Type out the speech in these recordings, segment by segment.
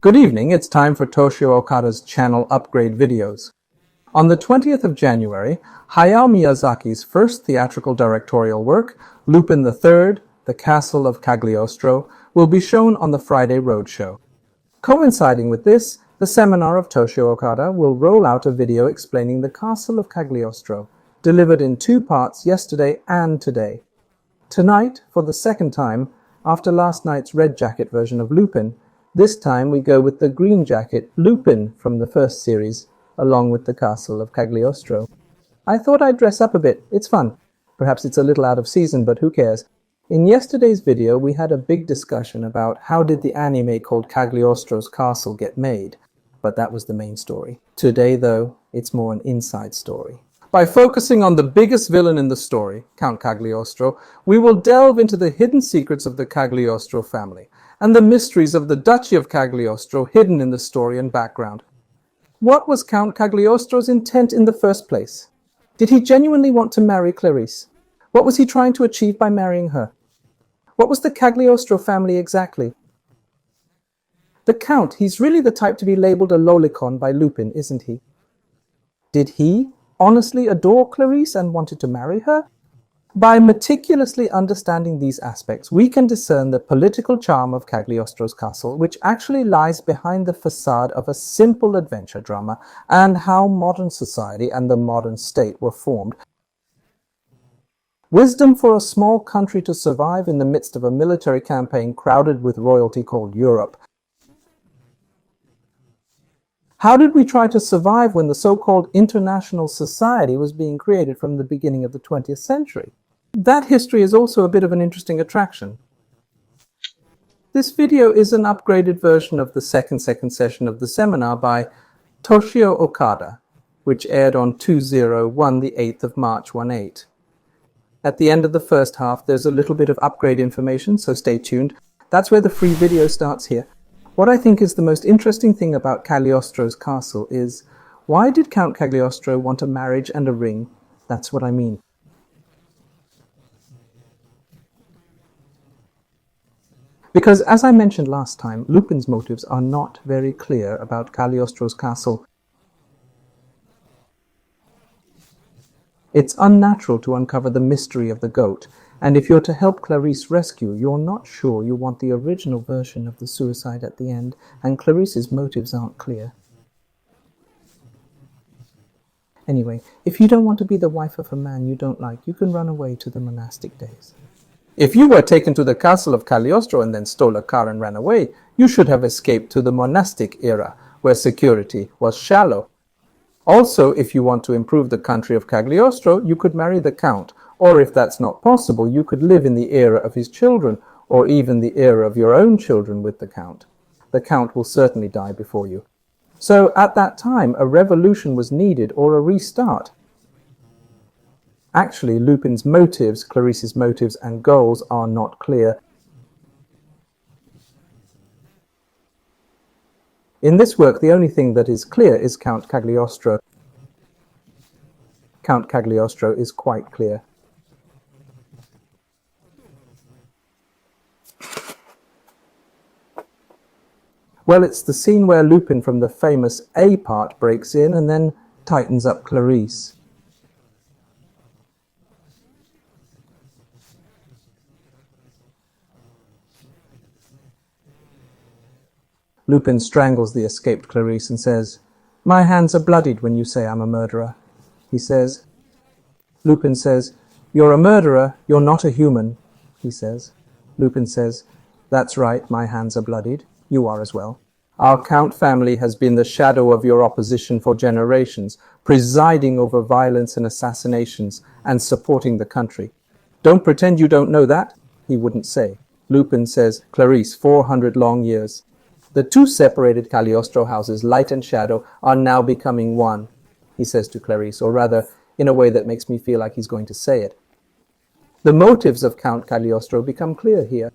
Good evening, it's time for Toshio Okada's channel upgrade videos. On the 20th of January, Hayao Miyazaki's first theatrical directorial work, Lupin III, The Castle of Cagliostro, will be shown on the Friday Roadshow. Coinciding with this, the seminar of Toshio Okada will roll out a video explaining the Castle of Cagliostro, delivered in 2 parts yesterday and today. Tonight, for the second time, after last night's red jacket version of Lupin, this time we go with the green jacket Lupin from the first series, along with the Castle of Cagliostro. I thought I'd dress up a bit, it's fun. Perhaps it's a little out of season, but who cares? In yesterday's video we had a big discussion about how did the anime called Cagliostro's Castle get made, but that was the main story. Today though, it's more an inside story. By focusing on the biggest villain in the story, Count Cagliostro, we will delve into the hidden secrets of the Cagliostro family, and the mysteries of the Duchy of Cagliostro hidden in the story and background. What was Count Cagliostro's intent in the first place? Did he genuinely want to marry Clarice? What was he trying to achieve by marrying her? What was the Cagliostro family exactly? The Count, he's really the type to be labeled a lolicon by Lupin, isn't he? Did he honestly adore Clarice and wanted to marry her? By meticulously understanding these aspects, we can discern the political charm of Cagliostro's castle, which actually lies behind the facade of a simple adventure drama, and how modern society and the modern state were formed. Wisdom for a small country to survive in the midst of a military campaign crowded with royalty called Europe. How did we try to survive when the so-called international society was being created from the beginning of the 20th century? That history is also a bit of an interesting attraction. This video is an upgraded version of the second session of the seminar by Toshio Okada, which aired on 201 the 8th of March 18. At the end of the first half, there's a little bit of upgrade information, so stay tuned. That's where the free video starts here. What I think is the most interesting thing about Cagliostro's castle is, why did Count Cagliostro want a marriage and a ring? That's what I mean. Because, as I mentioned last time, Lupin's motives are not very clear about Cagliostro's castle. It's unnatural to uncover the mystery of the goat, and if you're to help Clarice rescue, you're not sure you want the original version of the suicide at the end, and Clarice's motives aren't clear. Anyway, if you don't want to be the wife of a man you don't like, you can run away to the monastic days. If you were taken to the Castle of Cagliostro and then stole a car and ran away, you should have escaped to the monastic era, where security was shallow. Also, if you want to improve the country of Cagliostro, you could marry the Count, or if that's not possible, you could live in the era of his children, or even the era of your own children with the Count. The Count will certainly die before you. So, at that time, a revolution was needed, or a restart. Actually, Lupin's motives, Clarice's motives and goals are not clear. In this work, the only thing that is clear is Count Cagliostro. Count Cagliostro is quite clear. Well, it's the scene where Lupin from the famous A part breaks in and then tightens up Clarice. Lupin strangles the escaped Clarice and says, "My hands are bloodied when you say I'm a murderer." He says. Lupin says, "You're a murderer, you're not a human," he says. Lupin says, "That's right, my hands are bloodied. You are as well. Our Count family has been the shadow of your opposition for generations, presiding over violence and assassinations and supporting the country. Don't pretend you don't know that," he wouldn't say. Lupin says, "Clarice, 400 long years. The 2 separated Cagliostro houses, light and shadow, are now becoming one," he says to Clarice, or rather, in a way that makes me feel like he's going to say it. The motives of Count Cagliostro become clear here.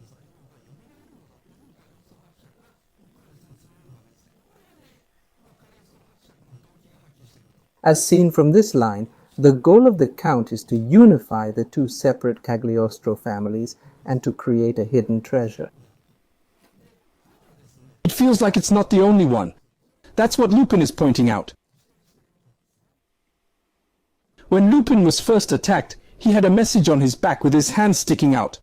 As seen from this line, the goal of the Count is to unify the 2 separate Cagliostro families and to create a hidden treasure. feels like it's not the only one. That's what Lupin is pointing out. When Lupin was first attacked, he had a message on his back with his hand sticking out.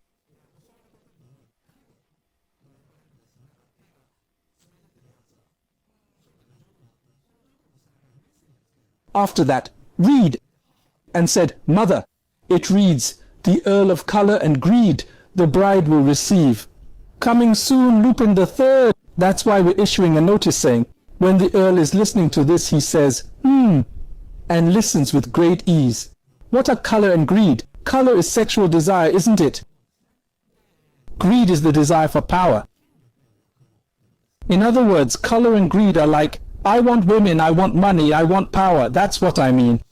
After that, read, and said, "Mother." It reads, "The Earl of Colour and Greed, the bride will receive. Coming soon, Lupin the Third." That's why we're issuing a notice saying, when the Earl is listening to this, he says, and listens with great ease. What are colour and greed? Colour is sexual desire, isn't it? Greed is the desire for power. In other words, colour and greed are like, I want women, I want money, I want power. That's what I mean.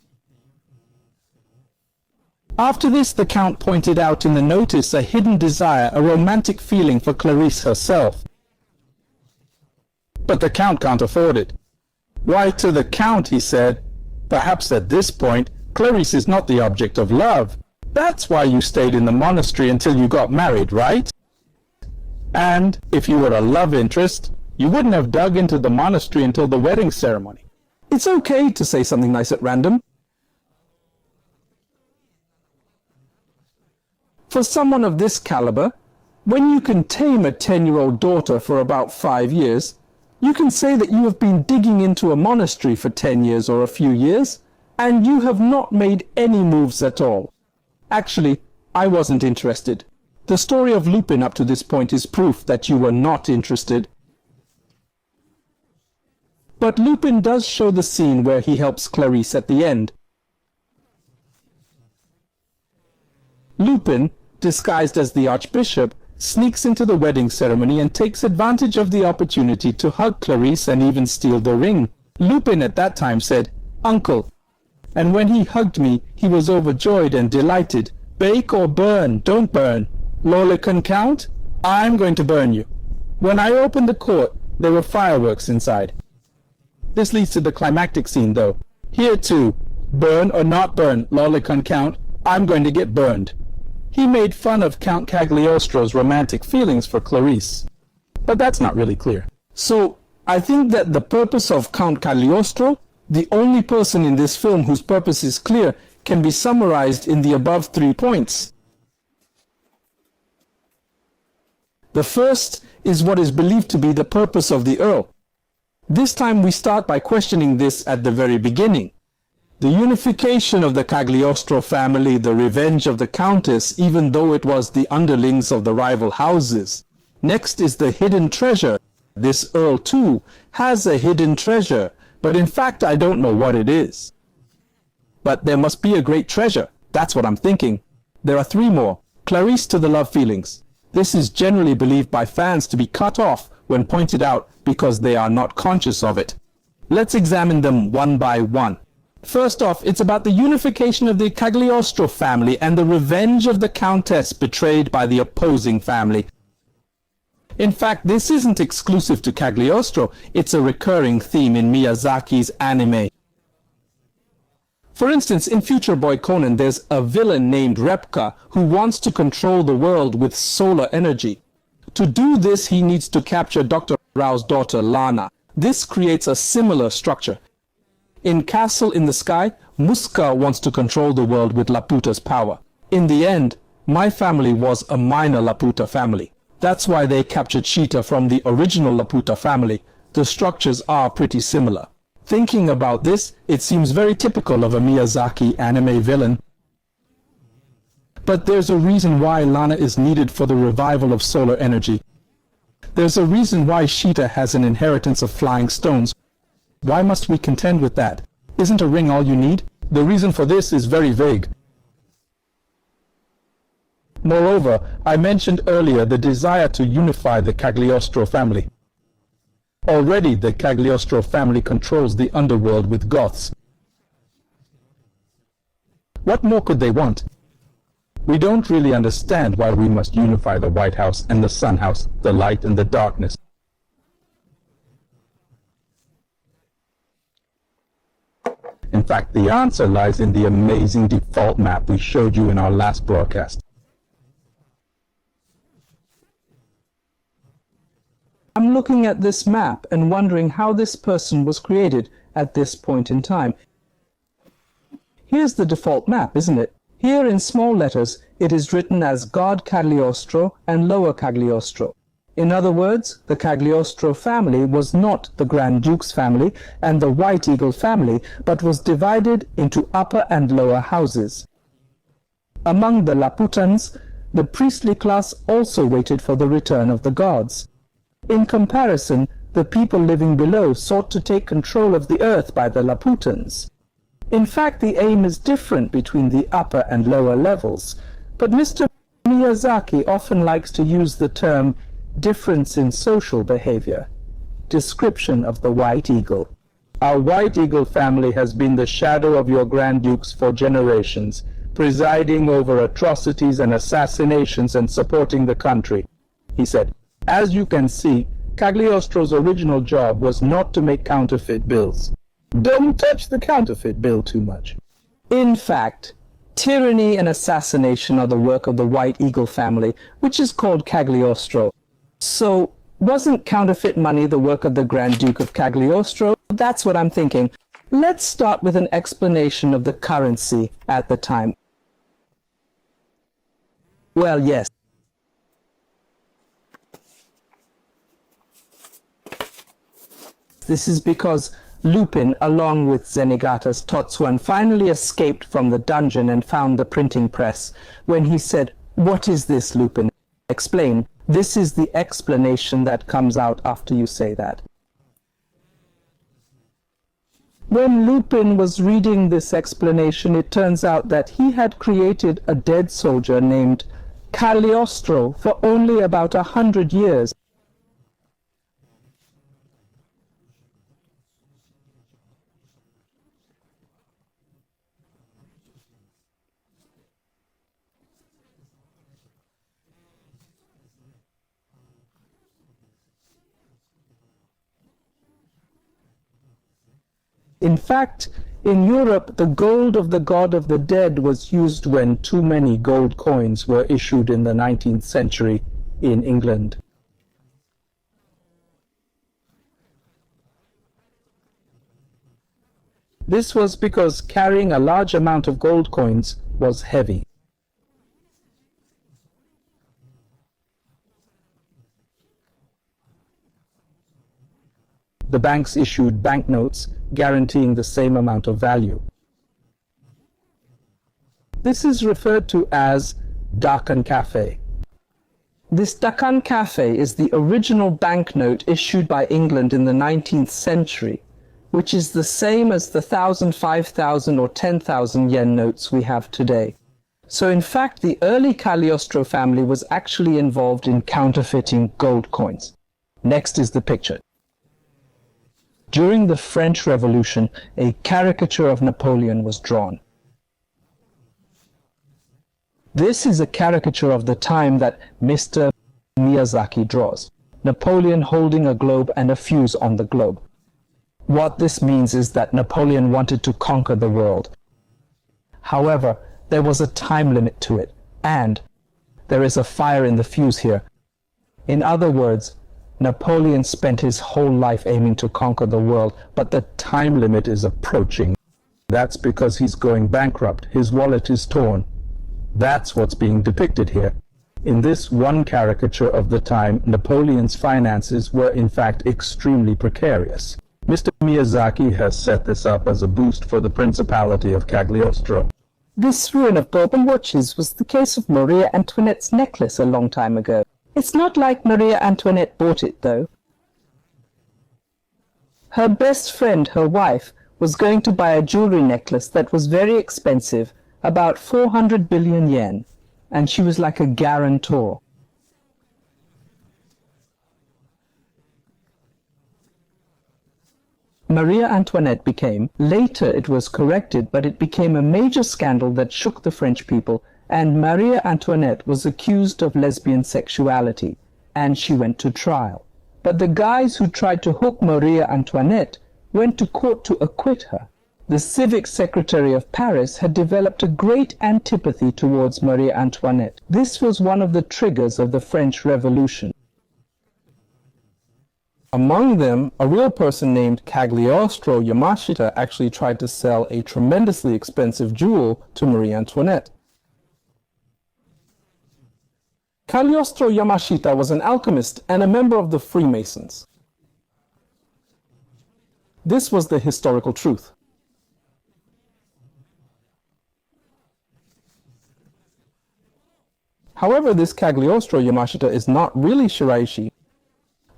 After this, the Count pointed out in the notice a hidden desire, a romantic feeling for Clarice herself. But the Count can't afford it. Why, to the Count, he said, perhaps at this point, Clarice is not the object of love. That's why you stayed in the monastery until you got married, right? And if you were a love interest, you wouldn't have dug into the monastery until the wedding ceremony. It's okay to say something nice at random. For someone of this caliber, when you can tame a 10-year-old daughter for about 5 years, you can say that you have been digging into a monastery for 10 years or a few years, and you have not made any moves at all. Actually, I wasn't interested. The story of Lupin up to this point is proof that you were not interested. But Lupin does show the scene where he helps Clarice at the end. Lupin, disguised as the Archbishop, sneaks into the wedding ceremony and takes advantage of the opportunity to hug Clarice and even steal the ring. Lupin at that time said, "Uncle," and when he hugged me, he was overjoyed and delighted. "Bake or burn, don't burn. Lorcan Count, I'm going to burn you." When I opened the court, there were fireworks inside. This leads to the climactic scene, though. Here too, burn or not burn, Lorcan Count, I'm going to get burned. He made fun of Count Cagliostro's romantic feelings for Clarice. But that's not really clear. So, I think that the purpose of Count Cagliostro, the only person in this film whose purpose is clear, can be summarized in the above 3 points. The first is what is believed to be the purpose of the Earl. This time we start by questioning this at the very beginning. The unification of the Cagliostro family, the revenge of the Countess, even though it was the underlings of the rival houses. Next is the hidden treasure. This Earl too has a hidden treasure, but in fact I don't know what it is. But there must be a great treasure. That's what I'm thinking. There are 3 more. Clarice to the love feelings. This is generally believed by fans to be cut off when pointed out because they are not conscious of it. Let's examine them one by one. First off, it's about the unification of the Cagliostro family and the revenge of the Countess betrayed by the opposing family. In fact, this isn't exclusive to Cagliostro, it's a recurring theme in Miyazaki's anime. For instance, in Future Boy Conan, there's a villain named Repka who wants to control the world with solar energy. To do this, he needs to capture Dr. Rao's daughter, Lana. This creates a similar structure. In Castle in the Sky, Muska wants to control the world with Laputa's power. In the end, my family was a minor Laputa family. That's why they captured Sheeta from the original Laputa family. The structures are pretty similar. Thinking about this, it seems very typical of a Miyazaki anime villain. But there's a reason why Lana is needed for the revival of solar energy. There's a reason why Sheeta has an inheritance of flying stones. Why must we contend with that? Isn't a ring all you need? The reason for this is very vague. Moreover, I mentioned earlier the desire to unify the Cagliostro family. Already the Cagliostro family controls the underworld with Goths. What more could they want? We don't really understand why we must unify the White House and the Sun House, the light and the darkness. In fact, the answer lies in the amazing default map we showed you in our last broadcast. I'm looking at this map and wondering how this person was created at this point in time. Here's the default map, isn't it? Here in small letters, it is written as God Cagliostro and Lower Cagliostro. In other words, the Cagliostro family was not the Grand Duke's family and the White Eagle family, but was divided into upper and lower houses. Among the Laputans, the priestly class also waited for the return of the gods. In comparison, the people living below sought to take control of the earth by the Laputans. In fact, the aim is different between the upper and lower levels, but Mr. Miyazaki often likes to use the term difference in social behavior. Description of the White Eagle. Our White Eagle family has been the shadow of your Grand Dukes for generations, presiding over atrocities and assassinations and supporting the country, he said. As you can see, Cagliostro's original job was not to make counterfeit bills. Don't touch the counterfeit bill too much. In fact, tyranny and assassination are the work of the White Eagle family, which is called Cagliostro. So, wasn't counterfeit money the work of the Grand Duke of Cagliostro? That's what I'm thinking. Let's start with an explanation of the currency at the time. Well, yes. This is because Lupin, along with Zenigata's Totsuan, finally escaped from the dungeon and found the printing press. When he said, "What is this, Lupin?" Explain. This is the explanation that comes out after you say that. When Lupin was reading this explanation, it turns out that he had created a dead soldier named Cagliostro for only about 100 years. In fact, in Europe, the gold of the god of the dead was used when too many gold coins were issued in the 19th century in England. This was because carrying a large amount of gold coins was heavy. The banks issued banknotes guaranteeing the same amount of value. This is referred to as Deccan Cafe. This Deccan Cafe is the original banknote issued by England in the 19th century, which is the same as the 1,000, 5,000 or 10,000 yen notes we have today. So in fact, the early Cagliostro family was actually involved in counterfeiting gold coins. Next is the picture. During the French Revolution, a caricature of Napoleon was drawn. This is a caricature of the time that Mr. Miyazaki draws. Napoleon holding a globe and a fuse on the globe. What this means is that Napoleon wanted to conquer the world. However, there was a time limit to it, and there is a fire in the fuse here. In other words, Napoleon spent his whole life aiming to conquer the world, but the time limit is approaching. That's because he's going bankrupt. His wallet is torn. That's what's being depicted here. In this one caricature of the time, Napoleon's finances were in fact extremely precarious. Mr. Miyazaki has set this up as a boost for the Principality of Cagliostro. This ruin of bourbon watches was the case of Maria Antoinette's necklace a long time ago. It's not like Maria Antoinette bought it, though. Her best friend, her wife, was going to buy a jewelry necklace that was very expensive, about 400 billion yen, and she was like a guarantor. Maria Antoinette became, later it was corrected, but it became a major scandal that shook the French people, and Maria Antoinette was accused of lesbian sexuality, and she went to trial. But the guys who tried to hook Maria Antoinette went to court to acquit her. The civic secretary of Paris had developed a great antipathy towards Maria Antoinette. This was one of the triggers of the French Revolution. Among them, a real person named Cagliostro Yamashita actually tried to sell a tremendously expensive jewel to Marie Antoinette. Cagliostro Yamashita was an alchemist and a member of the Freemasons. This was the historical truth. However, this Cagliostro Yamashita is not really Shiraishi.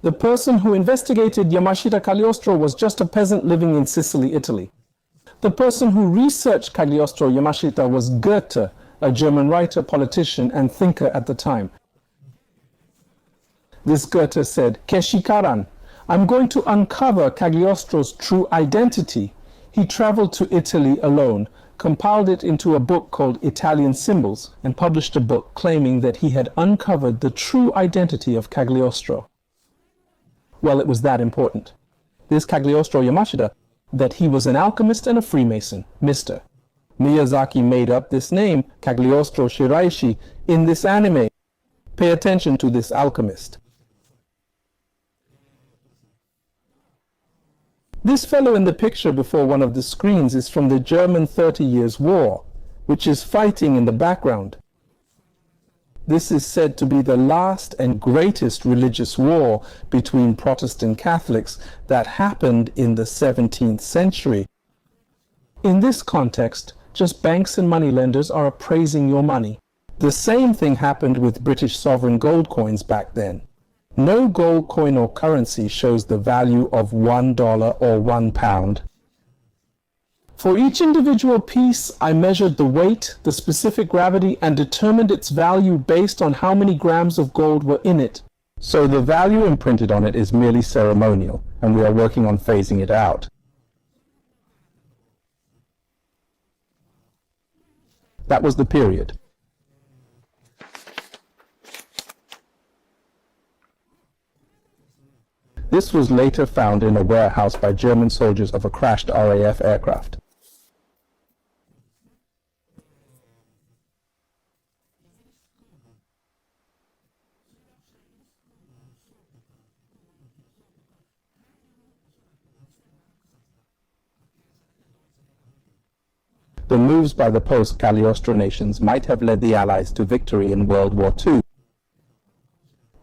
The person who investigated Yamashita Cagliostro was just a peasant living in Sicily, Italy. The person who researched Cagliostro Yamashita was Goethe, a German writer, politician, and thinker at the time. This Goethe said, Keshikaran, I'm going to uncover Cagliostro's true identity. He traveled to Italy alone, compiled it into a book called Italian Symbols, and published a book claiming that he had uncovered the true identity of Cagliostro. Well, it was that important. This Cagliostro Yamashita, that he was an alchemist and a Freemason, Mr. Miyazaki made up this name, Cagliostro Shiraishi, in this anime. Pay attention to this alchemist. This fellow in the picture before one of the screens is from the German 30 Years' War, which is fighting in the background. This is said to be the last and greatest religious war between Protestant Catholics that happened in the 17th century. In this context, just banks and moneylenders are appraising your money. The same thing happened with British sovereign gold coins back then. No gold coin or currency shows the value of $1 or £1. For each individual piece, I measured the weight, the specific gravity, and determined its value based on how many grams of gold were in it. So the value imprinted on it is merely ceremonial, and we are working on phasing it out. That was the period. This was later found in a warehouse by German soldiers of a crashed RAF aircraft. The moves by the post-Cagliostro nations might have led the Allies to victory in World War II.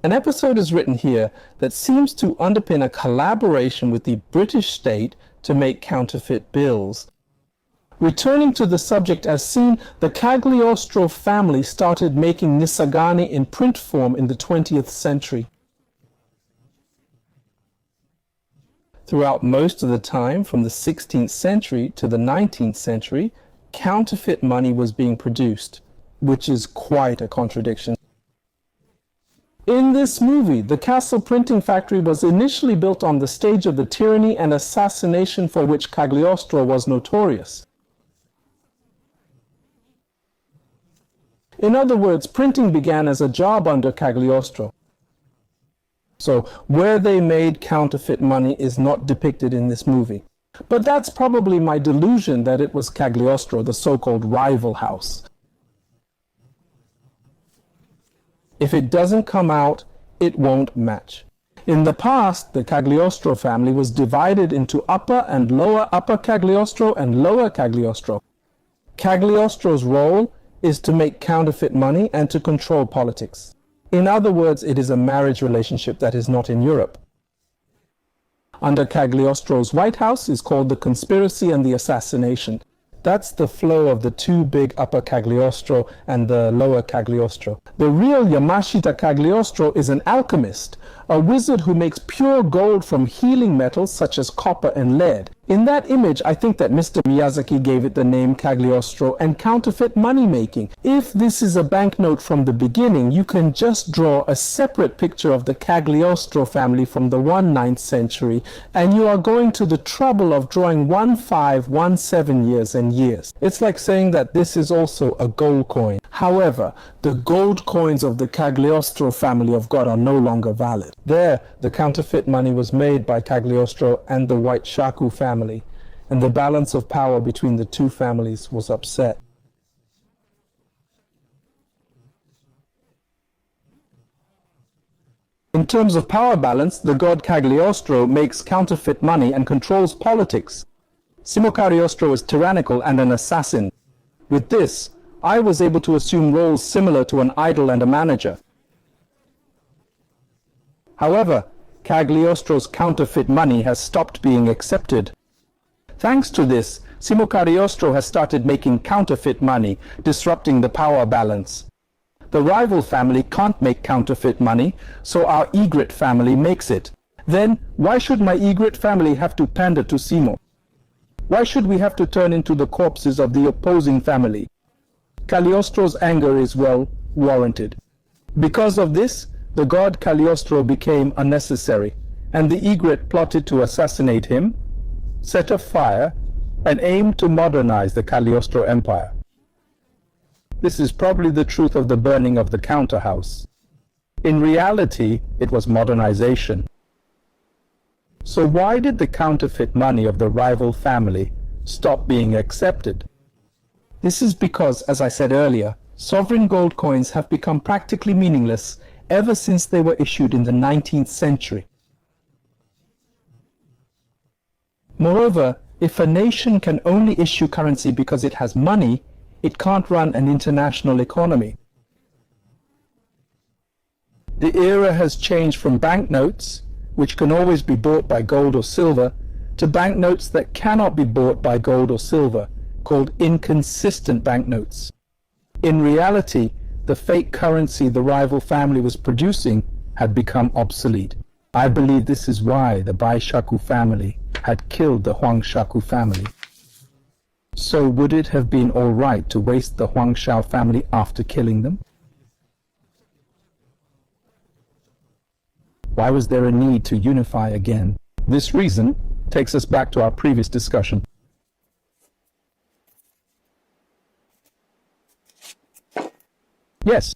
An episode is written here that seems to underpin a collaboration with the British state to make counterfeit bills. Returning to the subject as seen, the Cagliostro family started making Nisagani in print form in the 20th century. Throughout most of the time, from the 16th century to the 19th century, counterfeit money was being produced, which is quite a contradiction. In this movie, the Castle printing factory was initially built on the stage of the tyranny and assassination for which Cagliostro was notorious. In other words, printing began as a job under Cagliostro. So where they made counterfeit money is not depicted in this movie. But that's probably my delusion that it was Cagliostro, the so-called rival house. If it doesn't come out, it won't match. In the past, the Cagliostro family was divided into upper and lower upper Cagliostro and lower Cagliostro. Cagliostro's role is to make counterfeit money and to control politics. In other words, it is a marriage relationship that is not in Europe. Under Cagliostro's White House is called the conspiracy and the assassination. That's the flow of the two big upper Cagliostro and the lower Cagliostro. The real Yamashita Cagliostro is an alchemist, a wizard who makes pure gold from healing metals such as copper and lead. In that image, I think that Mr. Miyazaki gave it the name Cagliostro and counterfeit money making. If this is a banknote from the beginning, you can just draw a separate picture of the Cagliostro family from the 19th century, and you are going to the trouble of drawing 1517 years and years. It's like saying that this is also a gold coin. However, the gold coins of the Cagliostro family of God are no longer valid. There, the counterfeit money was made by Cagliostro and the White Shaku family, and the balance of power between the two families was upset. In terms of power balance, the god Cagliostro makes counterfeit money and controls politics. Simo Cagliostro is tyrannical and an assassin. With this, I was able to assume roles similar to an idol and a manager. However, Cagliostro's counterfeit money has stopped being accepted. Thanks to this, Simo Cagliostro has started making counterfeit money, disrupting the power balance. The rival family can't make counterfeit money, so our egret family makes it. Then, why should my egret family have to pander to Simo? Why should we have to turn into the corpses of the opposing family? Cagliostro's anger is well warranted. Because of this, the god Cagliostro became unnecessary, and the egret plotted to assassinate him, set a fire, and aimed to modernize the Cagliostro Empire. This is probably the truth of the burning of the counter house. In reality, it was modernization. So why did the counterfeit money of the rival family stop being accepted? This is because, as I said earlier, sovereign gold coins have become practically meaningless ever since they were issued in the 19th century. Moreover, if a nation can only issue currency because it has money, it can't run an international economy. The era has changed from banknotes, which can always be bought by gold or silver, to banknotes that cannot be bought by gold or silver, called inconsistent banknotes. In reality, the fake currency the rival family was producing had become obsolete. I believe this is why the Baishaku family had killed the Huangshaku family. So would it have been all right to waste the Huangshao family after killing them? Why was there a need to unify again? This reason takes us back to our previous discussion. Yes.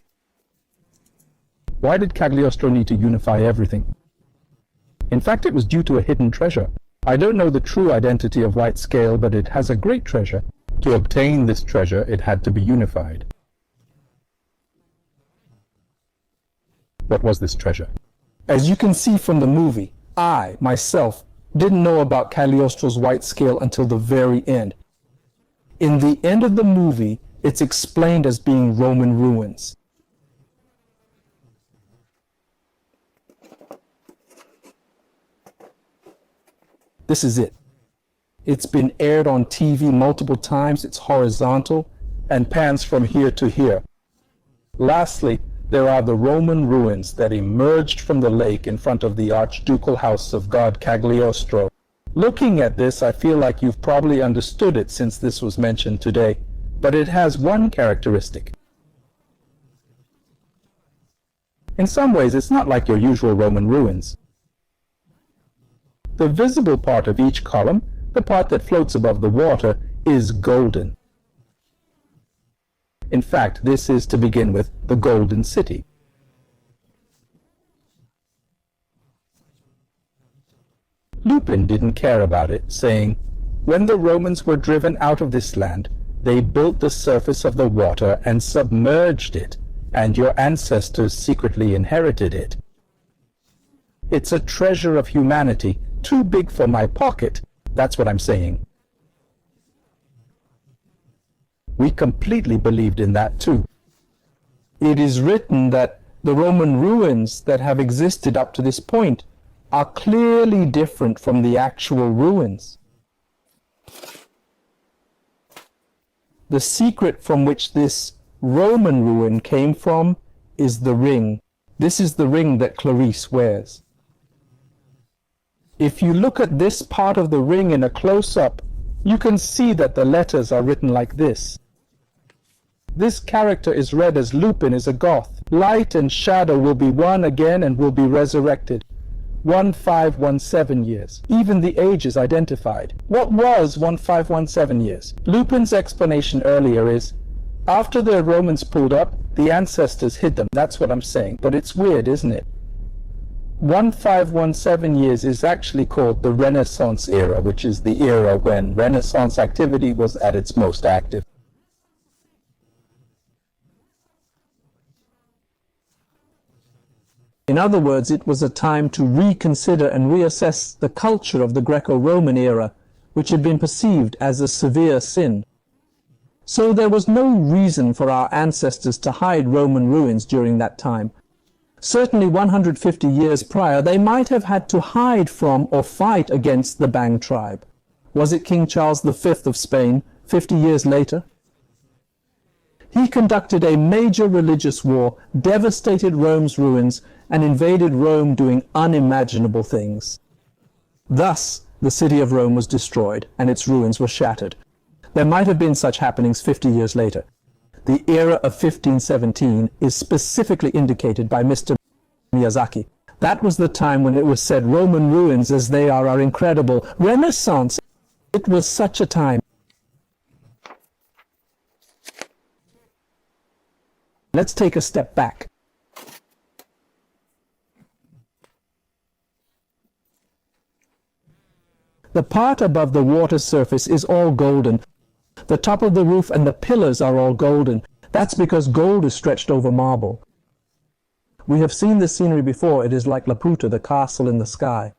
Why did Cagliostro need to unify everything? In fact, it was due to a hidden treasure. I don't know the true identity of White Scale, but it has a great treasure. To obtain this treasure, it had to be unified. What was this treasure? As you can see from the movie, I, myself, didn't know about Cagliostro's White Scale until the very end. In the end of the movie, it's explained as being Roman ruins. This is it. It's been aired on TV multiple times, it's horizontal, and pans from here to here. Lastly, there are the Roman ruins that emerged from the lake in front of the archducal house of god Cagliostro. Looking at this, I feel like you've probably understood it since this was mentioned today, but it has one characteristic. In some ways, it's not like your usual Roman ruins. The visible part of each column, the part that floats above the water, is golden. In fact, this is, to begin with, the Golden City. Lupin didn't care about it, saying, "When the Romans were driven out of this land, they built the surface of the water and submerged it, and your ancestors secretly inherited it. It's a treasure of humanity, too big for my pocket." That's what I'm saying. We completely believed in that too. It is written that the Roman ruins that have existed up to this point are clearly different from the actual ruins. The secret from which this Roman ruin came from is the ring. This is the ring that Clarice wears. If you look at this part of the ring in a close-up, you can see that the letters are written like this. This character is read as Lupin is a Goth. Light and shadow will be one again and will be resurrected. 1517 years. Even the age is identified. What was 1517 years? Lupin's explanation earlier is, after the Romans pulled up, the ancestors hid them. That's what I'm saying. But it's weird, isn't it? 1517 years is actually called the Renaissance era, which is the era when Renaissance activity was at its most active. In other words, it was a time to reconsider and reassess the culture of the Greco-Roman era, which had been perceived as a severe sin. So there was no reason for our ancestors to hide Roman ruins during that time. Certainly 150 years prior, they might have had to hide from or fight against the Bang tribe. Was it King Charles V of Spain, 50 years later? He conducted a major religious war, devastated Rome's ruins, and invaded Rome doing unimaginable things. Thus, the city of Rome was destroyed, and its ruins were shattered. There might have been such happenings 50 years later. The era of 1517 is specifically indicated by Mr. Miyazaki. That was the time when it was said Roman ruins as they are incredible. Renaissance! It was such a time. Let's take a step back. The part above the water surface is all golden. The top of the roof and the pillars are all golden. That's because gold is stretched over marble. We have seen this scenery before. It is like Laputa, the castle in the sky.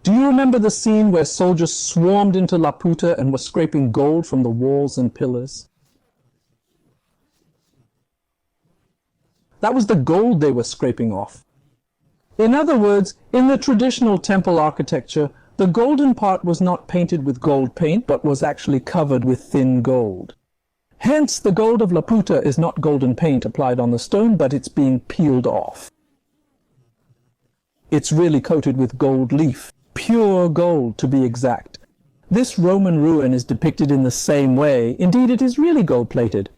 Do you remember the scene where soldiers swarmed into Laputa and were scraping gold from the walls and pillars? That was the gold they were scraping off. In other words, in the traditional temple architecture, the golden part was not painted with gold paint, but was actually covered with thin gold. Hence, the gold of Laputa is not golden paint applied on the stone, but it's being peeled off. It's really coated with gold leaf, pure gold to be exact. This Roman ruin is depicted in the same way. Indeed, it is really gold-plated.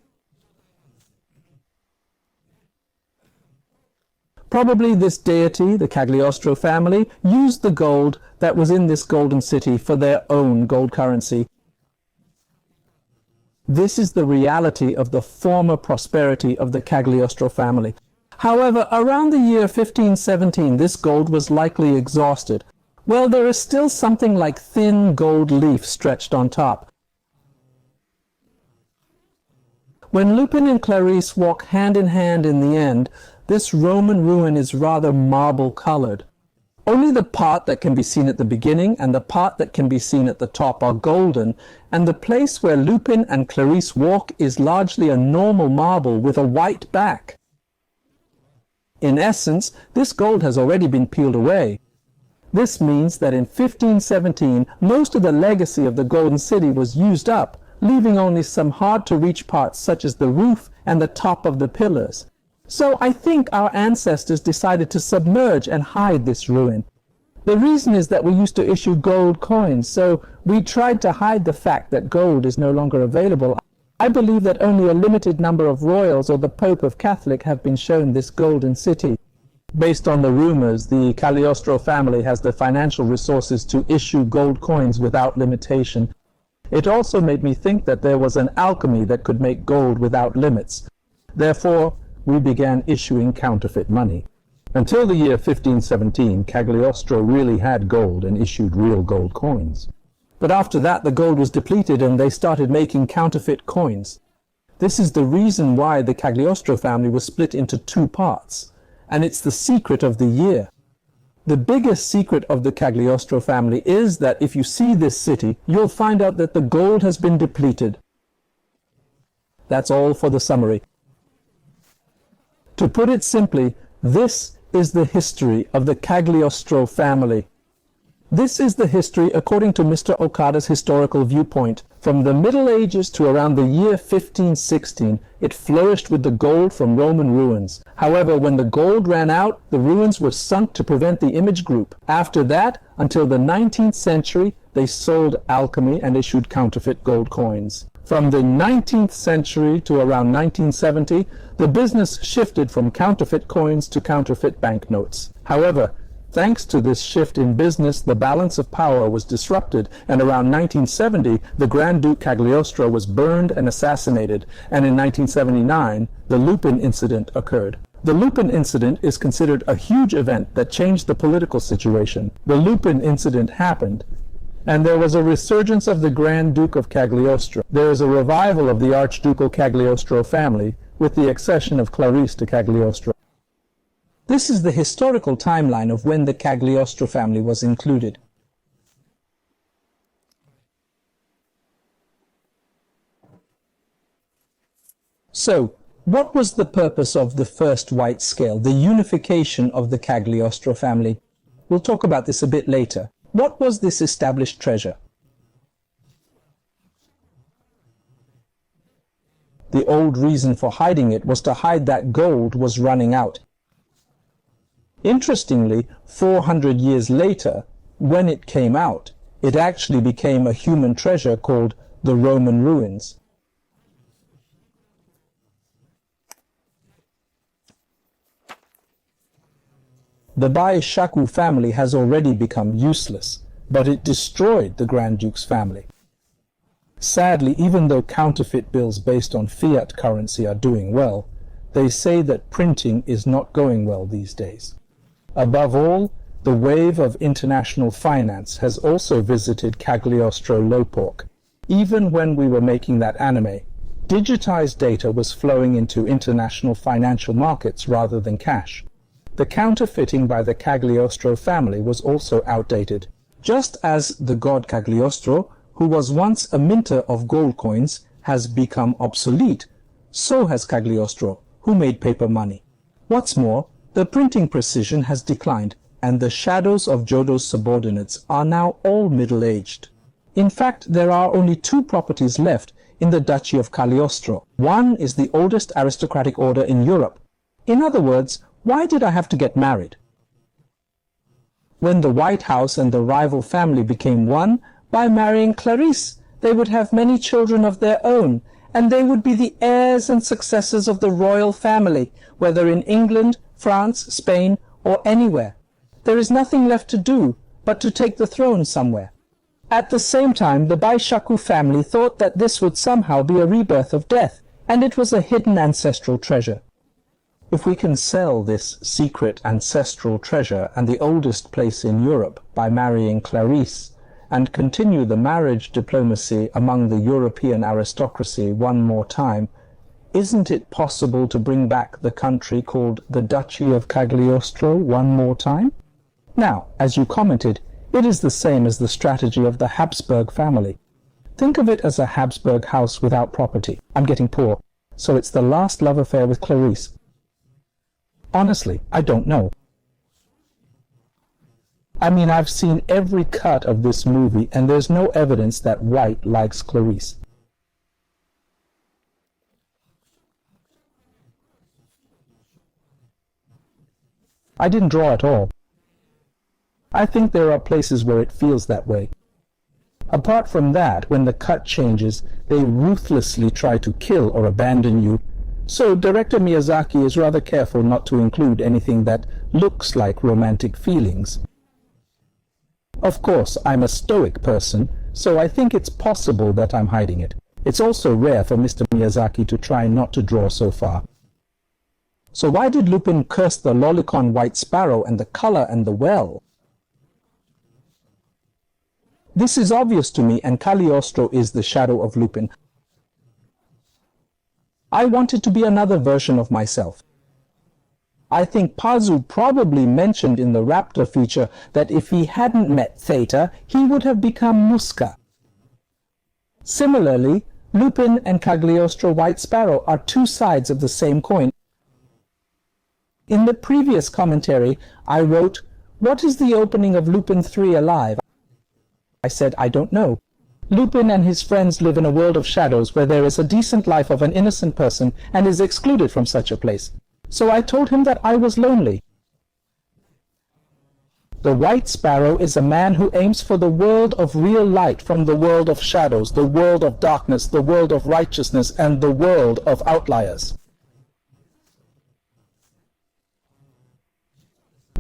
Probably this deity, the Cagliostro family, used the gold that was in this golden city for their own gold currency. This is the reality of the former prosperity of the Cagliostro family. However, around the year 1517, this gold was likely exhausted. Well, there is still something like thin gold leaf stretched on top. When Lupin and Clarice walk hand in hand in the end, this Roman ruin is rather marble-colored. Only the part that can be seen at the beginning and the part that can be seen at the top are golden, and the place where Lupin and Clarice walk is largely a normal marble with a white back. In essence, this gold has already been peeled away. This means that in 1517, most of the legacy of the Golden City was used up, leaving only some hard-to-reach parts such as the roof and the top of the pillars. So I think our ancestors decided to submerge and hide this ruin. The reason is that we used to issue gold coins, so we tried to hide the fact that gold is no longer available. I believe that only a limited number of royals or the Pope of Catholic have been shown this golden city. Based on the rumors, the Cagliostro family has the financial resources to issue gold coins without limitation. It also made me think that there was an alchemy that could make gold without limits. Therefore, we began issuing counterfeit money. Until the year 1517, Cagliostro really had gold and issued real gold coins. But after that, the gold was depleted and they started making counterfeit coins. This is the reason why the Cagliostro family was split into two parts, and it's the secret of the year. The biggest secret of the Cagliostro family is that if you see this city, you'll find out that the gold has been depleted. That's all for the summary. To put it simply, this is the history of the Cagliostro family. This is the history according to Mr. Okada's historical viewpoint. From the Middle Ages to around the year 1516, it flourished with the gold from Roman ruins. However, when the gold ran out, the ruins were sunk to prevent the image group. After that, until the 19th century, they sold alchemy and issued counterfeit gold coins. From the 19th century to around 1970, the business shifted from counterfeit coins to counterfeit banknotes. However, thanks to this shift in business, the balance of power was disrupted, and around 1970, the Grand Duke Cagliostro was burned and assassinated, and in 1979, the Lupin incident occurred. The Lupin incident is considered a huge event that changed the political situation. The Lupin incident happened, and there was a resurgence of the Grand Duke of Cagliostro. There is a revival of the Archducal Cagliostro family, with the accession of Clarice to Cagliostro. This is the historical timeline of when the Cagliostro family was included. So, what was the purpose of the first white scale, the unification of the Cagliostro family? We'll talk about this a bit later. What was this established treasure? The old reason for hiding it was to hide that gold was running out. Interestingly, 400 years later, when it came out, it actually became a human treasure called the Roman ruins. The Bai-Shaku family has already become useless, but it destroyed the Grand Duke's family. Sadly, even though counterfeit bills based on fiat currency are doing well, they say that printing is not going well these days. Above all, the wave of international finance has also visited Cagliostro Lowpork. Even when we were making that anime, digitized data was flowing into international financial markets rather than cash. The counterfeiting by the Cagliostro family was also outdated. Just as the god Cagliostro, who was once a minter of gold coins, has become obsolete, so has Cagliostro, who made paper money. What's more, the printing precision has declined, and the shadows of Jodo's subordinates are now all middle-aged. In fact, there are only two properties left in the Duchy of Cagliostro. One is the oldest aristocratic order in Europe. In other words, why did I have to get married? When the White House and the rival family became one, by marrying Clarice, they would have many children of their own, and they would be the heirs and successors of the royal family, whether in England, France, Spain, or anywhere. There is nothing left to do but to take the throne somewhere. At the same time, the Bai-Shaku family thought that this would somehow be a rebirth of death, and it was a hidden ancestral treasure. If we can sell this secret ancestral treasure and the oldest place in Europe by marrying Clarice, and continue the marriage diplomacy among the European aristocracy one more time, isn't it possible to bring back the country called the Duchy of Cagliostro one more time? Now, as you commented, it is the same as the strategy of the Habsburg family. Think of it as a Habsburg house without property. I'm getting poor, so it's the last love affair with Clarice. Honestly, I don't know. I mean, I've seen every cut of this movie, and there's no evidence that White likes Clarice. I didn't draw at all. I think there are places where it feels that way. Apart from that, when the cut changes, they ruthlessly try to kill or abandon you. So director Miyazaki is rather careful not to include anything that looks like romantic feelings. Of course, I'm a stoic person, so I think it's possible that I'm hiding it. It's also rare for Mr. Miyazaki to try not to draw so far. So why did Lupin curse the lolicon white sparrow and the color and the well? This is obvious to me, and Cagliostro is the shadow of Lupin. I wanted to be another version of myself. I think Pazu probably mentioned in the Raptor feature that if he hadn't met Theta, he would have become Musca. Similarly, Lupin and Cagliostro White Sparrow are two sides of the same coin. In the previous commentary, I wrote, "What is the opening of Lupin 3 alive?" I said, I don't know. Lupin and his friends live in a world of shadows where there is a decent life of an innocent person and is excluded from such a place. So I told him that I was lonely. The White Sparrow is a man who aims for the world of real light from the world of shadows, the world of darkness, the world of righteousness, and the world of outliers.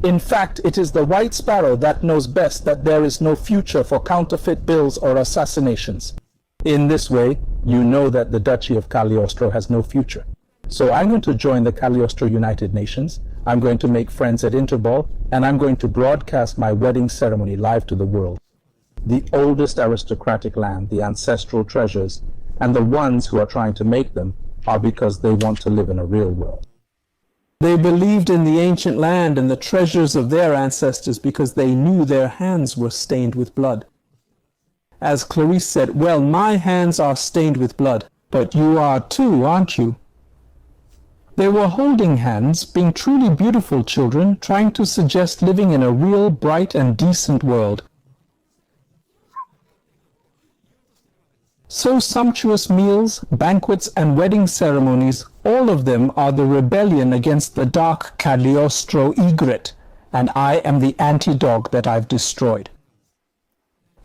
In fact, it is the White Sparrow that knows best that there is no future for counterfeit bills or assassinations. In this way, you know that the Duchy of Cagliostro has no future. So I'm going to join the Cagliostro United Nations, I'm going to make friends at Interball, and I'm going to broadcast my wedding ceremony live to the world. The oldest aristocratic land, the ancestral treasures, and the ones who are trying to make them are because they want to live in a real world. They believed in the ancient land and the treasures of their ancestors because they knew their hands were stained with blood. As Clarice said, well, my hands are stained with blood, but you are too, aren't you? They were holding hands, being truly beautiful children, trying to suggest living in a real, bright and decent world. So sumptuous meals, banquets and wedding ceremonies, all of them are the rebellion against the dark Cagliostro egret, and I am the anti-dog that I've destroyed.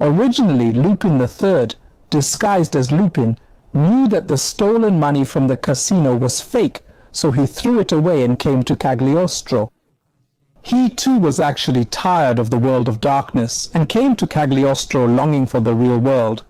Originally, Lupin III, disguised as Lupin, knew that the stolen money from the casino was fake, so he threw it away and came to Cagliostro. He too was actually tired of the world of darkness and came to Cagliostro longing for the real world.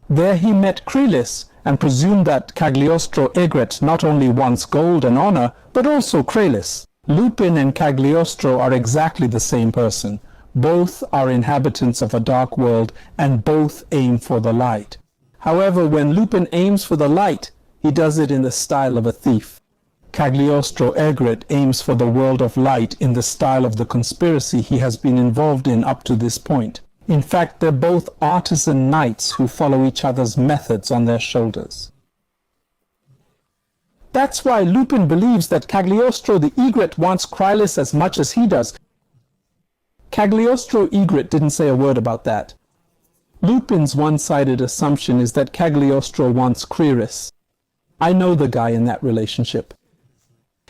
There he met Crelis and presumed that Cagliostro egret not only wants gold and honor, but also Crelis. Lupin and Cagliostro are exactly the same person. Both are inhabitants of a dark world and both aim for the light. However, when Lupin aims for the light, he does it in the style of a thief. Cagliostro egret aims for the world of light in the style of the conspiracy he has been involved in up to this point. In fact, they're both artisan knights who follow each other's methods on their shoulders. That's why Lupin believes that Cagliostro the egret wants Krylis as much as he does. Cagliostro egret didn't say a word about that. Lupin's one-sided assumption is that Cagliostro wants Krylis. I know the guy in that relationship.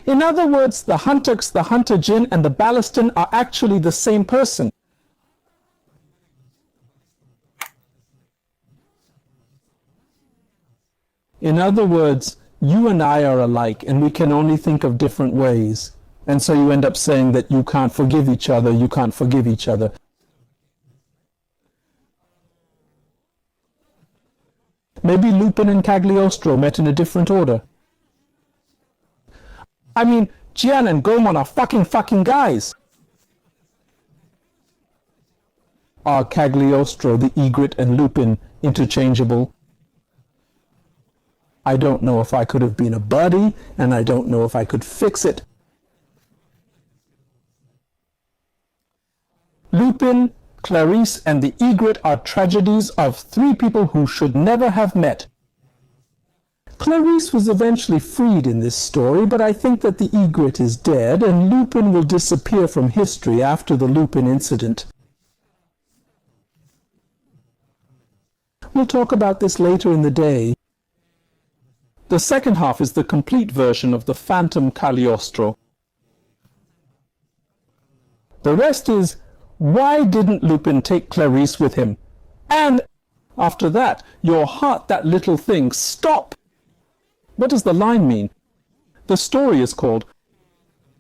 In other words, the Huntux, the Hunter Jinn, and the Ballaston are actually the same person. In other words, you and I are alike, and we can only think of different ways. And so you end up saying that you can't forgive each other, you can't forgive each other. Maybe Lupin and Cagliostro met in a different order. I mean, Gian and Gomon are fucking guys. Are Cagliostro the egret and Lupin interchangeable? I don't know if I could have been a buddy, and I don't know if I could fix it. Lupin, Clarice, and the egret are tragedies of three people who should never have met. Clarice was eventually freed in this story, but I think that the egret is dead, and Lupin will disappear from history after the Lupin incident. We'll talk about this later in the day. The second half is the complete version of the Phantom Cagliostro. The rest is, why didn't Lupin take Clarice with him? And after that, your heart, that little thing, stop! What does the line mean? The story is called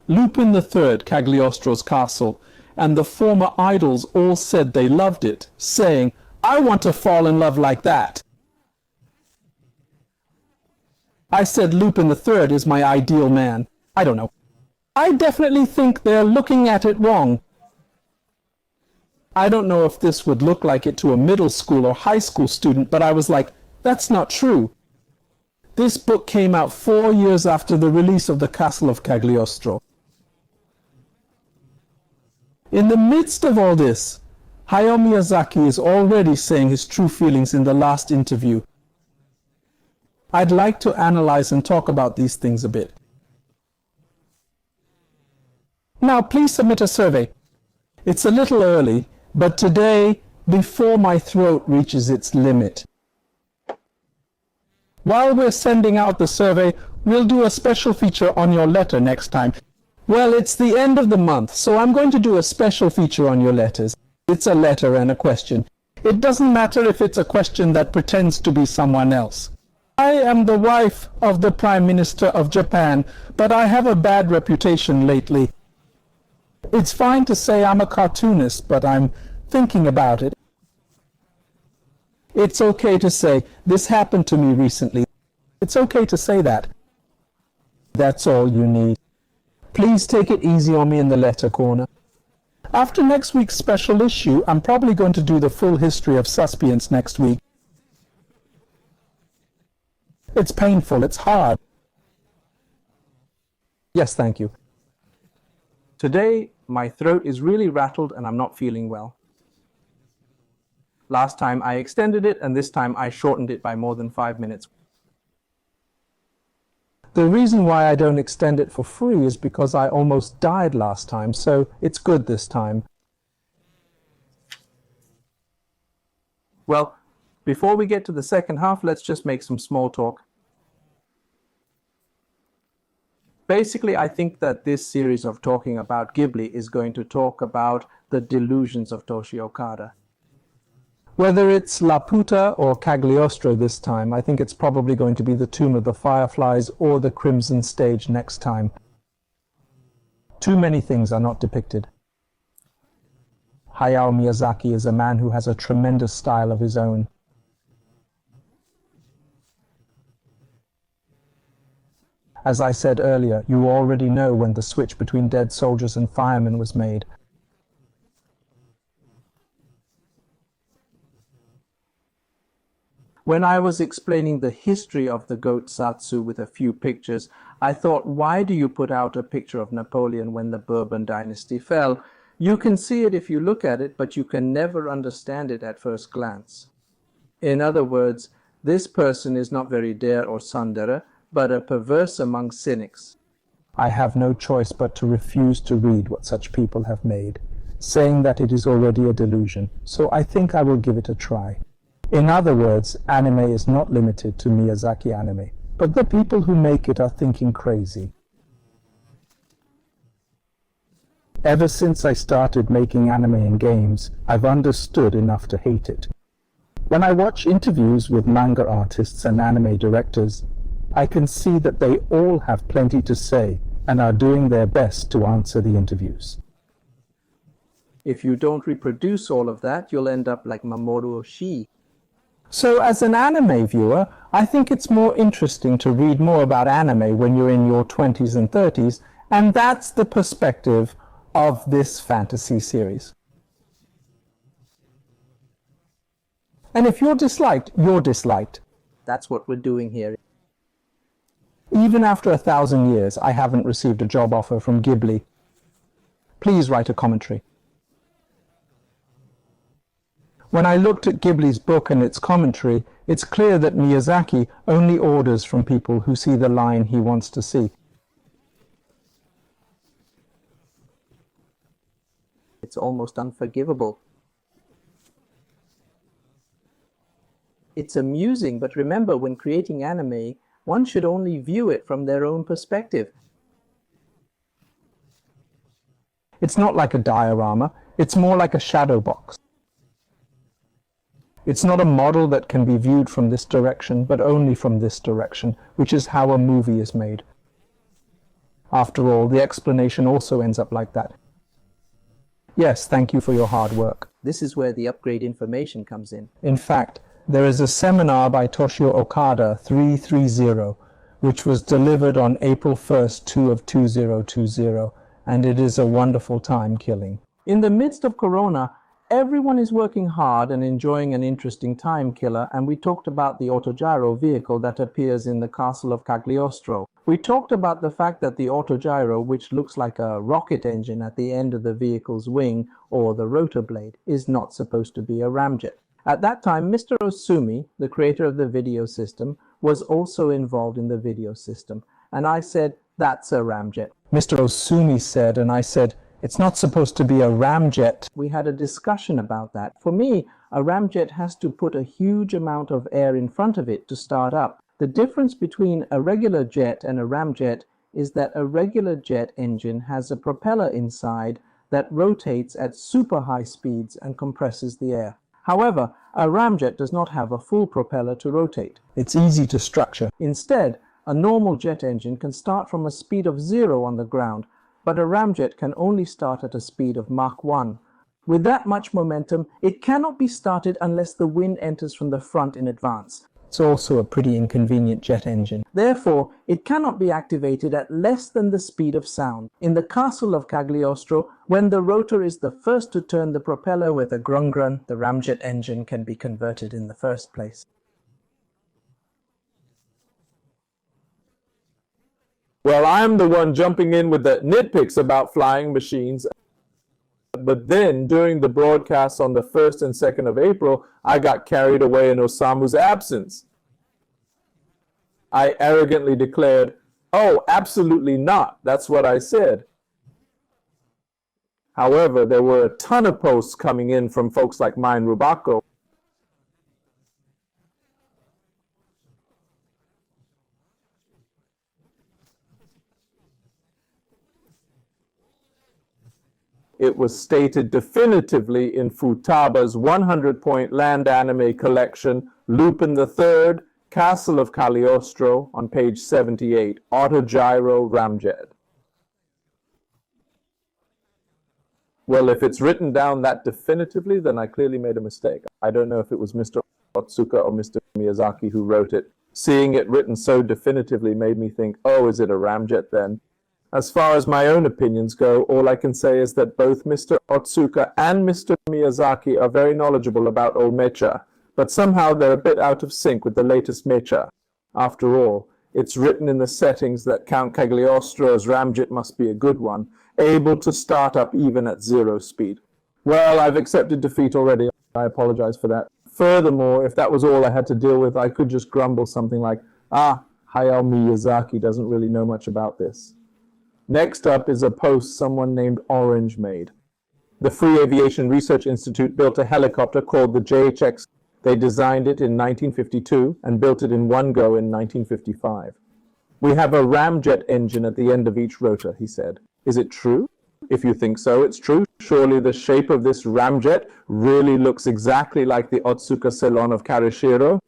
Lupin III, Cagliostro's Castle, and the former idols all said they loved it, saying, I want to fall in love like that. I said Lupin III is my ideal man. I don't know. I definitely think they're looking at it wrong. I don't know if this would look like it to a middle school or high school student, but I was like, that's not true. This book came out 4 years after the release of the Castle of Cagliostro. In the midst of all this, Hayao Miyazaki is already saying his true feelings in the last interview. I'd like to analyze and talk about these things a bit. Now, please submit a survey. It's a little early, but today, before my throat reaches its limit. While we're sending out the survey, we'll do a special feature on your letter next time. Well, it's the end of the month, so I'm going to do a special feature on your letters. It's a letter and a question. It doesn't matter if it's a question that pretends to be someone else. I am the wife of the Prime Minister of Japan, but I have a bad reputation lately. It's fine to say I'm a cartoonist, but I'm thinking about it. It's okay to say, this happened to me recently. It's okay to say that. That's all you need. Please take it easy on me in the letter corner. After next week's special issue, I'm probably going to do the full history of Suspience next week. It's painful, it's hard. Yes, thank you. Today, my throat is really rattled and I'm not feeling well. Last time I extended it, and this time I shortened it by more than 5 minutes. The reason why I don't extend it for free is because I almost died last time, so it's good this time. Well, before we get to the second half, let's just make some small talk. Basically, I think that this series of talking about Ghibli is going to talk about the delusions of Toshio Okada. Whether it's Laputa or Cagliostro this time, I think it's probably going to be the Tomb of the Fireflies or the Crimson Stage next time. Too many things are not depicted. Hayao Miyazaki is a man who has a tremendous style of his own. As I said earlier, you already know when the switch between dead soldiers and firemen was made. When I was explaining the history of the goat Satsu with a few pictures, I thought, why do you put out a picture of Napoleon when the Bourbon dynasty fell? You can see it if you look at it, but you can never understand it at first glance. In other words, this person is not very der or tsundere, but a perverse among cynics. I have no choice but to refuse to read what such people have made, saying that it is already a delusion, so I think I will give it a try. In other words, anime is not limited to Miyazaki anime, but the people who make it are thinking crazy. Ever since I started making anime and games, I've understood enough to hate it. When I watch interviews with manga artists and anime directors, I can see that they all have plenty to say and are doing their best to answer the interviews. If you don't reproduce all of that, you'll end up like Mamoru Oshii. So as an anime viewer, I think it's more interesting to read more about anime when you're in your 20s and 30s, and that's the perspective of this fantasy series. And if you're disliked, you're disliked. That's what we're doing here. Even after 1,000 years, I haven't received a job offer from Ghibli. Please write a commentary. When I looked at Ghibli's book and its commentary, it's clear that Miyazaki only orders from people who see the line he wants to see. It's almost unforgivable. It's amusing, but remember, when creating anime, one should only view it from their own perspective. It's not like a diorama, it's more like a shadow box. It's not a model that can be viewed from this direction, but only from this direction, which is how a movie is made. After all, the explanation also ends up like that. Yes, thank you for your hard work. This is where the upgrade information comes in. In fact, there is a seminar by Toshio Okada 330, which was delivered on April 1st, 2020, and it is a wonderful time killing. In the midst of Corona, everyone is working hard and enjoying an interesting time killer, and we talked about the autogyro vehicle that appears in the Castle of Cagliostro. We talked about the fact that the autogyro, which looks like a rocket engine at the end of the vehicle's wing or the rotor blade, is not supposed to be a ramjet. At that time, Mr. Osumi, the creator of the video system, was also involved in the video system, and I said, that's a ramjet. Mr. Osumi said, and I said, it's not supposed to be a ramjet. We had a discussion about that. For me, a ramjet has to put a huge amount of air in front of it to start up. The difference between a regular jet and a ramjet is that a regular jet engine has a propeller inside that rotates at super high speeds and compresses the air. However, a ramjet does not have a full propeller to rotate. It's easy to structure. Instead, a normal jet engine can start from a speed of 0 on the ground, but a ramjet can only start at a speed of Mach 1. With that much momentum, it cannot be started unless the wind enters from the front in advance. It's also a pretty inconvenient jet engine. Therefore, it cannot be activated at less than the speed of sound. In the Castle of Cagliostro, when the rotor is the first to turn the propeller with a grung-grun, the ramjet engine can be converted in the first place. Well, I'm the one jumping in with the nitpicks about flying machines. But then, during the broadcasts on the 1st and 2nd of April, I got carried away in Osamu's absence. I arrogantly declared, "Oh, absolutely not. That's what I said." However, there were a ton of posts coming in from folks like mine, Rubako. It was stated definitively in Futaba's 100-point land anime collection, Lupin III, Castle of Cagliostro, on page 78, Autogyro Ramjet. Well, if it's written down that definitively, then I clearly made a mistake. I don't know if it was Mr. Otsuka or Mr. Miyazaki who wrote it. Seeing it written so definitively made me think, oh, is it a ramjet then? As far as my own opinions go, all I can say is that both Mr. Otsuka and Mr. Miyazaki are very knowledgeable about old mecha, but somehow they're a bit out of sync with the latest mecha. After all, it's written in the settings that Count Cagliostro's ramjet must be a good one, able to start up even at 0 speed. Well, I've accepted defeat already. I apologize for that. Furthermore, if that was all I had to deal with, I could just grumble something like, Hayao Miyazaki doesn't really know much about this. Next up is a post someone named Orange made. The Free Aviation Research Institute built a helicopter called the JHX. They designed it in 1952 and built it in one go in 1955. We have a ramjet engine at the end of each rotor, he said. Is it true? If you think so, it's true. Surely the shape of this ramjet really looks exactly like the Otsuka Ceylon of Karashiro.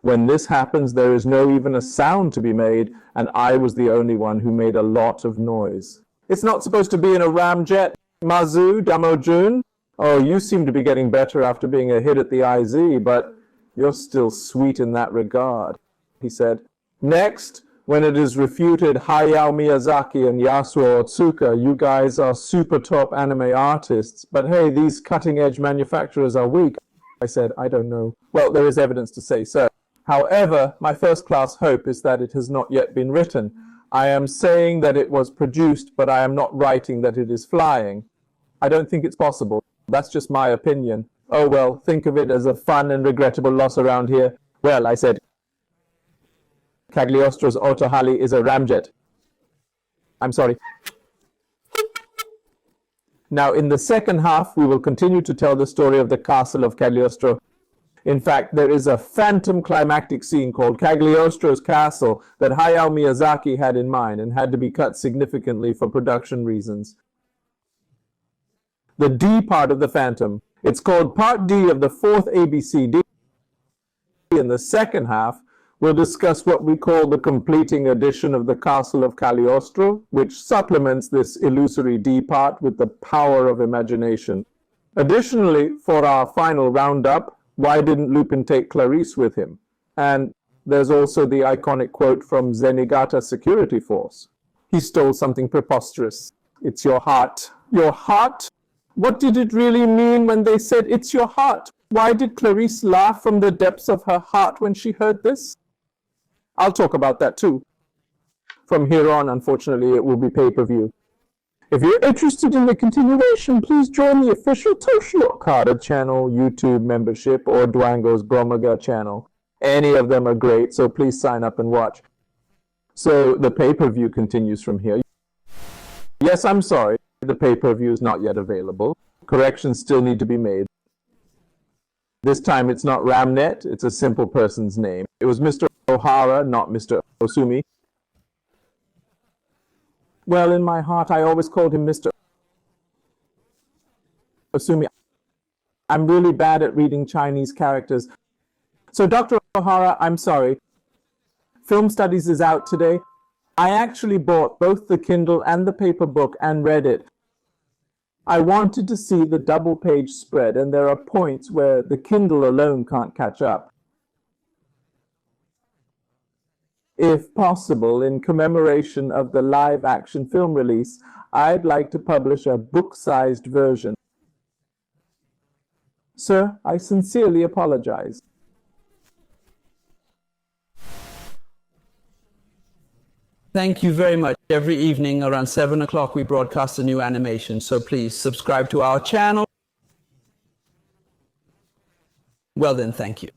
When this happens, there is no even a sound to be made, and I was the only one who made a lot of noise. It's not supposed to be in a ramjet, Mazu, Damojun. Oh, you seem to be getting better after being a hit at the IZ, but you're still sweet in that regard, he said. Next, when it is refuted Hayao Miyazaki and Yasuo Otsuka, you guys are super top anime artists, but hey, these cutting-edge manufacturers are weak. I said, I don't know. Well, there is evidence to say so. However, my first-class hope is that it has not yet been written. I am saying that it was produced, but I am not writing that it is flying. I don't think it's possible. That's just my opinion. Oh well, think of it as a fun and regrettable loss around here. Well, I said, Cagliostro's Otohali is a ramjet. I'm sorry. Now, in the second half, we will continue to tell the story of the Castle of Cagliostro. In fact, there is a phantom climactic scene called Cagliostro's Castle that Hayao Miyazaki had in mind and had to be cut significantly for production reasons. The D part of the Phantom. It's called Part D of the fourth ABCD. In the second half, we'll discuss what we call the completing edition of the Castle of Cagliostro, which supplements this illusory D part with the power of imagination. Additionally, for our final roundup, why didn't Lupin take Clarice with him? And there's also the iconic quote from Zenigata Security Force. He stole something preposterous. It's your heart. Your heart? What did it really mean when they said it's your heart? Why did Clarice laugh from the depths of her heart when she heard this? I'll talk about that too. From here on, unfortunately, it will be pay-per-view. If you're interested in the continuation, please join the official Toshio Okada channel, YouTube membership, or Dwango's Bromaga channel. Any of them are great, so please sign up and watch. So the pay-per-view continues from here. Yes, I'm sorry, the pay-per-view is not yet available. Corrections still need to be made. This time it's not Ramnet, it's a simple person's name. It was Mr. Ohara, not Mr. Osumi. Well, in my heart, I always called him Mr. Osumi. I'm really bad at reading Chinese characters. So, Dr. Ohara, I'm sorry. Film Studies is out today. I actually bought both the Kindle and the paper book and read it. I wanted to see the double-page spread, and there are points where the Kindle alone can't catch up. If possible, in commemoration of the live-action film release, I'd like to publish a book-sized version. Sir, I sincerely apologize. Thank you very much. Every evening around 7 o'clock we broadcast a new animation, so please subscribe to our channel. Well then, thank you.